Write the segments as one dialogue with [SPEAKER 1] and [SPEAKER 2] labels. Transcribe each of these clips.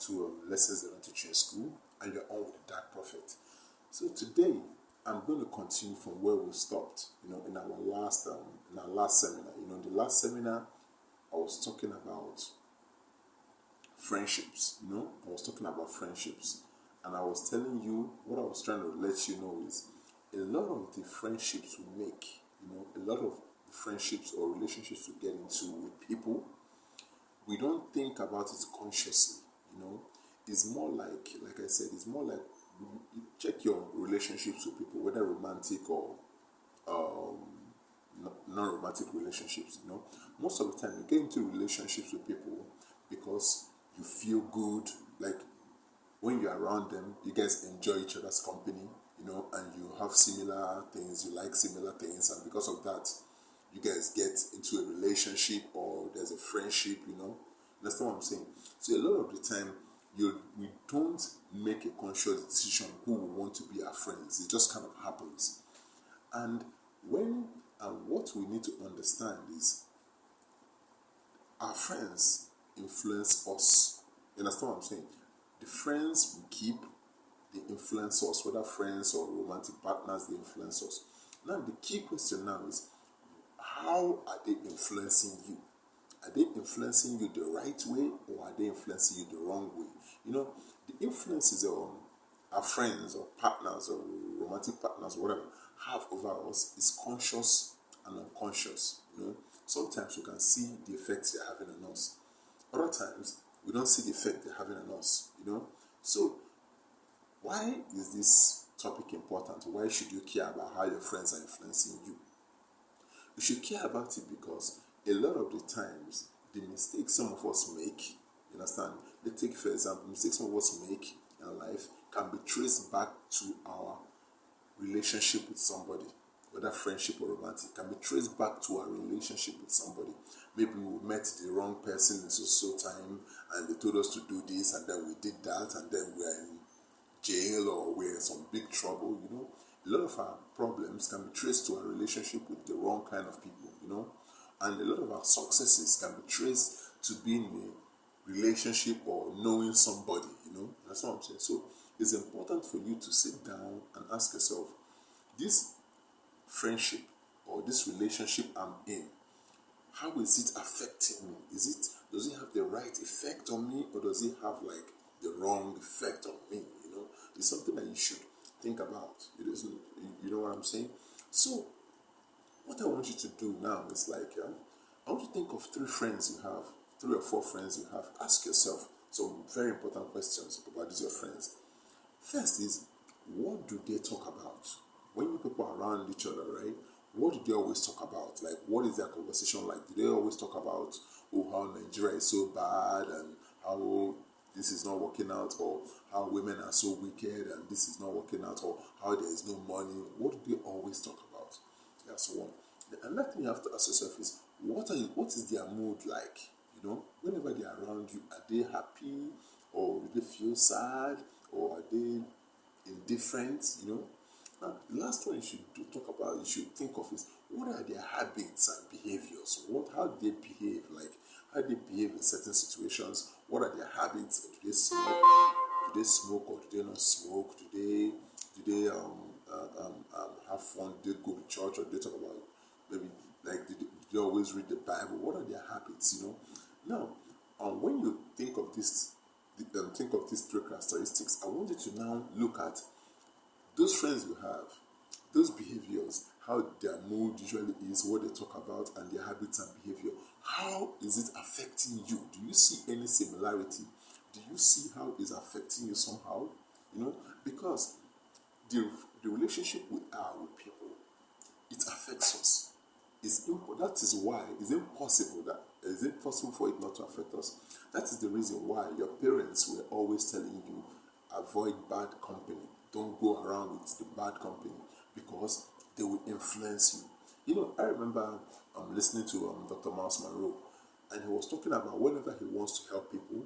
[SPEAKER 1] to Lessons They Don't Teach You in School, and you're on with the Dark Prophet. So today, I'm going to continue from where we stopped. In our last seminar. In the last seminar, I was talking about friendships. I was talking about friendships, and I was telling you what I was trying to let you know is a lot of the friendships we make. A lot of friendships or relationships we get into with people, we don't think about it consciously. It's more like I said, it's more like you check your relationships with people, whether romantic or non-romantic relationships. Most of the time you get into relationships with people because you feel good. Like when you're around them, you guys enjoy each other's company, and you have similar things, you like similar things, and because of that, you guys get into a relationship or there's a friendship. That's what I'm saying. So a lot of the time, we don't make a conscious decision who we want to be our friends. It just kind of happens. And what we need to understand is our friends influence us. You understand what I'm saying? The friends we keep, they influence us, whether friends or romantic partners, they influence us. Now, the key question now is, how are they influencing you? Are they influencing you the right way, or are they influencing you the wrong way? The influences our friends or partners or romantic partners or whatever have over us is conscious and unconscious. Sometimes we can see the effects they're having on us. Other times we don't see the effect they're having on us. So why is this topic important? Why should you care about how your friends are influencing you? You should care about it because a lot of the times, the mistakes some of us make, you understand? Let's take, for example, mistakes some of us make in life can be traced back to our relationship with somebody, whether friendship or romantic, can be traced back to our relationship with somebody. Maybe we met the wrong person in so time, and they told us to do this, and then we did that, and then we are in jail or we're in some big trouble. A lot of our problems can be traced to our relationship with the wrong kind of people. And a lot of our successes can be traced to being in a relationship or knowing somebody. That's what I'm saying. So it's important for you to sit down and ask yourself, this friendship or this relationship I'm in, how is it affecting me? Does it have the right effect on me, or does it have like the wrong effect on me? It's something that you should think about. It isn't, you know what I'm saying? So what I want you to do now is I want you to think of 3 friends you have, 3 or 4 friends you have. Ask yourself some very important questions about these your friends. First is, what do they talk about? When you people are around each other, right? What do they always talk about? Like, what is their conversation like? Do they always talk about, how Nigeria is so bad and how this is not working out, or how women are so wicked and this is not working out, or how there is no money? What do they always talk about? That's one. The another thing you have to ask yourself is, what is their mood like? Whenever they are around you, are they happy, or do they feel sad, or are they indifferent? Now, the last one you should think of is, what are their habits and behaviors? How do they behave? Like, how do they behave in certain situations? What are their habits? Do they smoke? Do they smoke, or do they not smoke? Do they have fun? Do they go to church, or do they talk about, maybe, like, do they always read the Bible? What are their habits? Now, when you think of these 3 characteristics, I want you to now look at those friends you have, those behaviors, how their mood usually is, what they talk about, and their habits and behavior. How is it affecting you? Do you see any similarity? Do you see how it's affecting you somehow? Because the relationship we are with people, it affects us. That is why it's impossible for it not to affect us. That is the reason why your parents were always telling you, avoid bad company. Don't go around with the bad company, because they will influence you. I remember listening to Dr. Miles Monroe, and he was talking about whenever he wants to help people,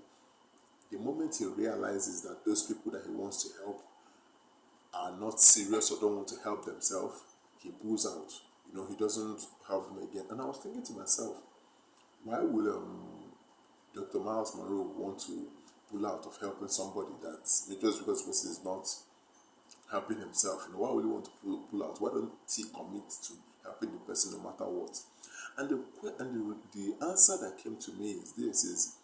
[SPEAKER 1] the moment he realizes that those people that he wants to help are not serious or don't want to help themselves, he pulls out. He doesn't help them again. And I was thinking to myself, why will Dr. Miles Monroe want to pull out of helping somebody that just because the person is not helping himself. Why would you want to pull out? Why don't he commit to helping the person no matter what? And the answer that came to me is this: is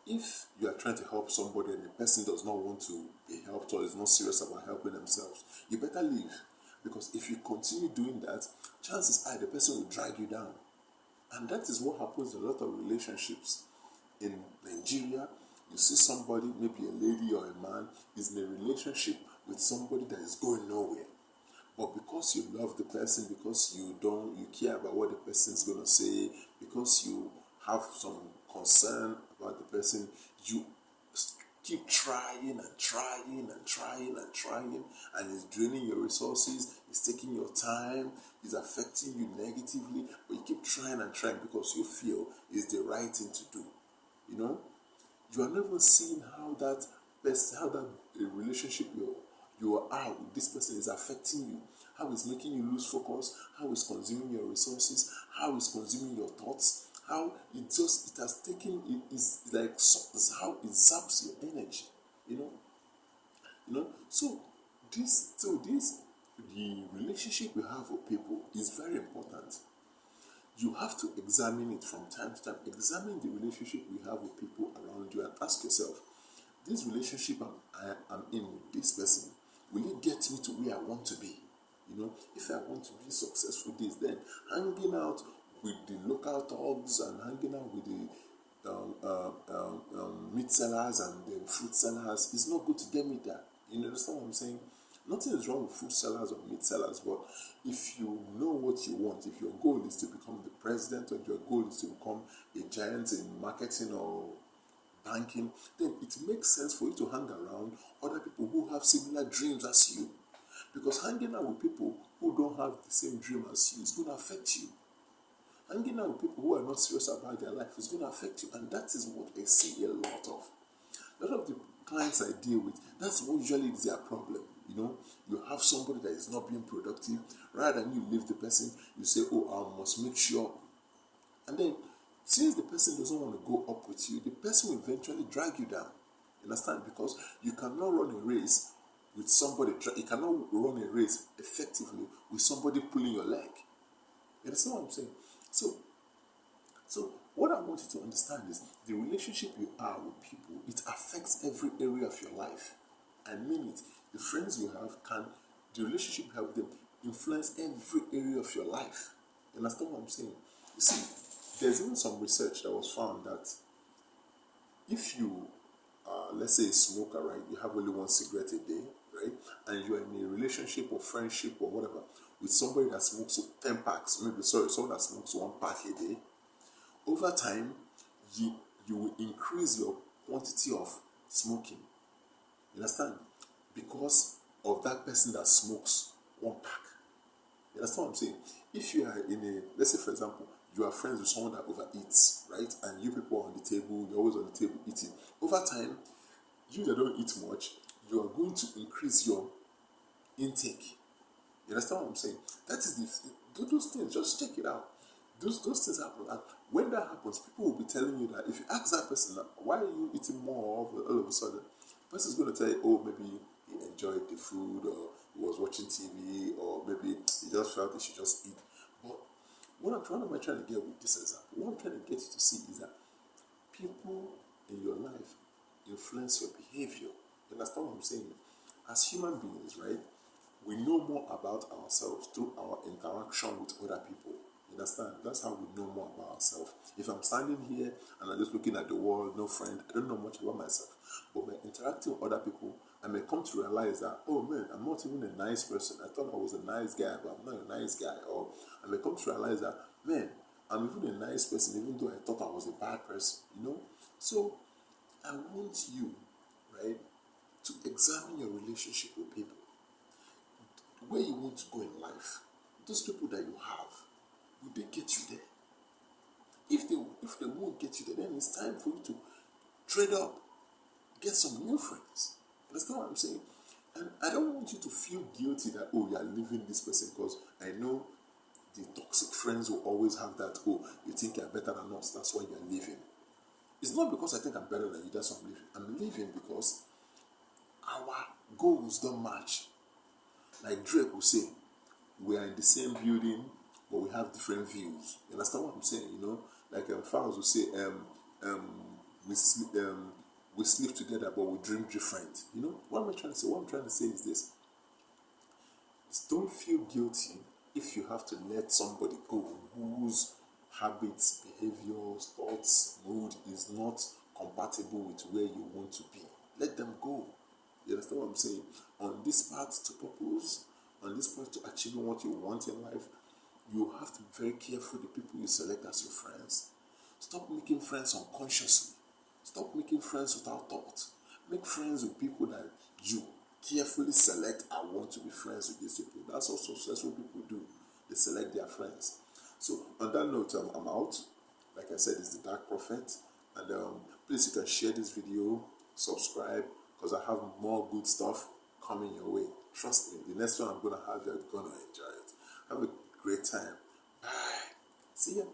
[SPEAKER 1] if you are trying to help somebody and the person does not want to be helped or is not serious about helping themselves, you better leave. Because if you continue doing that, chances are the person will drag you down. And that is what happens in a lot of relationships. In Nigeria, you see somebody, maybe a lady or a man, is in a relationship with somebody that is going nowhere. But because you love the person, because you care about what the person is going to say, because you have some concern about the person, you keep trying and trying and trying and trying, and it's draining your resources, it's taking your time, it's affecting you negatively, but you keep trying and trying because you feel it's the right thing to do. You are never seeing how that relationship you are with this person is affecting you, how it's making you lose focus, how it's consuming your resources, how it's consuming your thoughts, how it has taken it is like how it zaps your energy. So the relationship you have with people is very important. You have to examine it from time to time. Examine the relationship you have with people around you and ask yourself, this relationship I'm in with this person, will it get me to where I want to be? If I want to be successful then hanging out with the local thugs and hanging out with the meat sellers and the fruit sellers is not good to get me there. You understand what I'm saying? Nothing is wrong with food sellers or meat sellers, but if you know what you want, if your goal is to become the president or your goal is to become a giant in marketing or banking, then it makes sense for you to hang around other people who have similar dreams as you. Because hanging out with people who don't have the same dream as you is going to affect you. Hanging out with people who are not serious about their life is going to affect you, and that is what I see a lot of. A lot of the clients I deal with, that's what usually is their problem. You have somebody that is not being productive. Rather than you leave the person, you say, "Oh, I must make sure." And then, since the person doesn't want to go up with you, the person will eventually drag you down. You understand? Because you cannot run a race with somebody. You cannot run a race effectively with somebody pulling your leg. You understand what I'm saying? So what I want you to understand is the relationship you are with people, it affects every area of your life. I mean it. The friends you have the relationship you have with them influence every area of your life. You understand what I'm saying? You see, there's even some research that was found that if you, let's say a smoker, right, you have only one cigarette a day, right, and you're in a relationship or friendship or whatever with somebody that smokes 10 packs, someone that smokes 1 pack a day, over time, you will increase your quantity of smoking. You understand? Because of that person that smokes 1 pack. You understand what I'm saying? If you are let's say for example, you are friends with someone that overeats, right? And you people are on the table, you're always on the table eating. Over time, you that don't eat much, you are going to increase your intake. You understand what I'm saying? That is those things, just check it out. Those things happen. And when that happens, people will be telling you that if you ask that person, why are you eating more all of a sudden? The person is going to tell you, oh, maybe he enjoyed the food or he was watching TV or maybe he just felt he should just eat. But what am I trying to get with this example? What I'm trying to get you to see is that people in your life influence your behavior. You understand what I'm saying? As human beings, right? We know more about ourselves through our interaction with other people. You understand? That's how we know more about ourselves. If I'm standing here and I'm just looking at the world, no friend, I don't know much about myself. But by interacting with other people, I may come to realize that, oh man, I'm not even a nice person. I thought I was a nice guy, but I'm not a nice guy. Or I may come to realize that, man, I'm even a nice person, even though I thought I was a bad person. So I want you, right, to examine your relationship with people, where you want to go in life. Those people that you have, will they get you there? If they won't get you there, then it's time for you to trade up, get some new friends. Understand what I'm saying? And I don't want you to feel guilty that, oh, you are leaving this person, because I know the toxic friends will always have that, oh, you think you're better than us, that's why you're leaving. It's not because I think I'm better than you, that's why I'm leaving. I'm leaving because our goals don't match. Like Drake will say, we are in the same building, but we have different views. You understand what I'm saying? You know, like Fowles will say, we sleep, we sleep together, but we dream different. You know what am I trying to say? What I'm trying to say is this: don't feel guilty if you have to let somebody go whose habits, behaviors, thoughts, mood is not compatible with where you want to be. Let them go. You understand what I'm saying? On this path to purpose, on this path to achieving what you want in life, you have to be very careful the people you select as your friends. Stop making friends unconsciously. Stop making friends without thought. Make friends with people that you carefully select. I want to be friends with these people. That's what successful people do. They select their friends. So on that note, I'm out. Like I said, it's the Dark Prophet. And please, you can share this video, subscribe, because I have more good stuff coming your way. Trust me, the next one I'm going to have, you're going to enjoy it. Have a great time. Bye. See ya.